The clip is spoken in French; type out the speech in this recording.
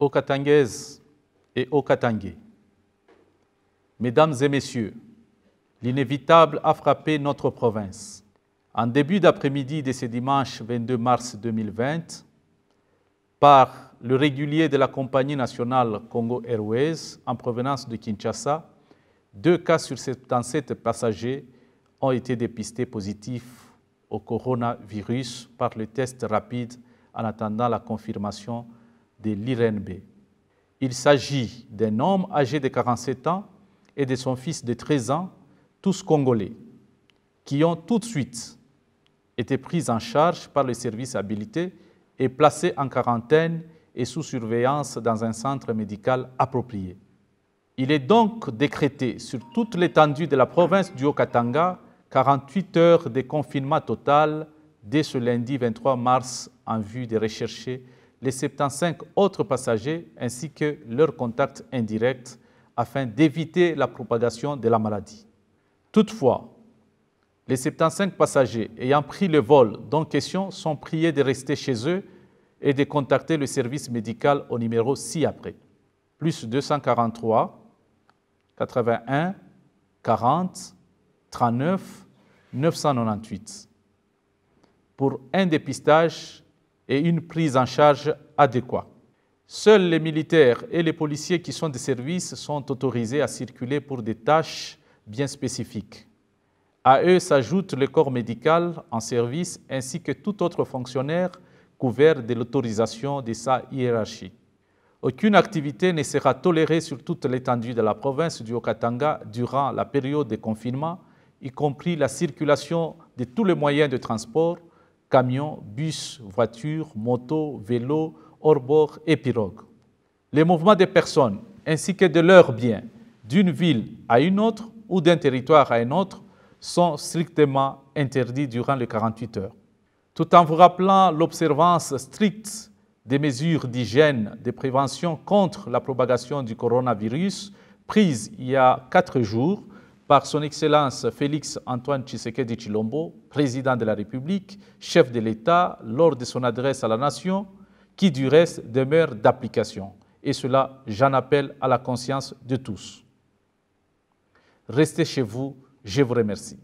Aux Katangaises et aux Katangais, Mesdames et Messieurs, l'inévitable a frappé notre province. En début d'après-midi de ce dimanche 22 mars 2020, par le régulier de la compagnie nationale Congo Airways en provenance de Kinshasa, 2 cas sur 77 passagers ont été dépistés positifs au coronavirus par le test rapide en attendant la confirmation de l'IRNB. Il s'agit d'un homme âgé de 47 ans et de son fils de 13 ans, tous congolais, qui ont tout de suite été pris en charge par les services habilités et placés en quarantaine et sous surveillance dans un centre médical approprié. Il est donc décrété sur toute l'étendue de la province du Haut-Katanga 48 heures de confinement total dès ce lundi 23 mars en vue de rechercher les 75 autres passagers ainsi que leurs contacts indirects afin d'éviter la propagation de la maladie. Toutefois, les 75 passagers ayant pris le vol dont question sont priés de rester chez eux et de contacter le service médical au numéro ci-après, plus 243 81 40 39 998 pour un dépistage et une prise en charge adéquate. Seuls les militaires et les policiers qui sont de service sont autorisés à circuler pour des tâches bien spécifiques. À eux s'ajoute le corps médical en service ainsi que tout autre fonctionnaire couvert de l'autorisation de sa hiérarchie. Aucune activité ne sera tolérée sur toute l'étendue de la province du Haut-Katanga durant la période de confinement, y compris la circulation de tous les moyens de transport, camions, bus, voitures, motos, vélos, hors-bord et pirogues. Les mouvements des personnes ainsi que de leurs biens d'une ville à une autre ou d'un territoire à un autre sont strictement interdits durant les 48 heures. Tout en vous rappelant l'observance stricte des mesures d'hygiène, de prévention contre la propagation du coronavirus prises il y a 4 jours par son Excellence Félix Antoine Tshisekedi Tshilombo, président de la République, chef de l'État, lors de son adresse à la nation, qui du reste demeure d'application. Et cela, j'en appelle à la conscience de tous. Restez chez vous, je vous remercie.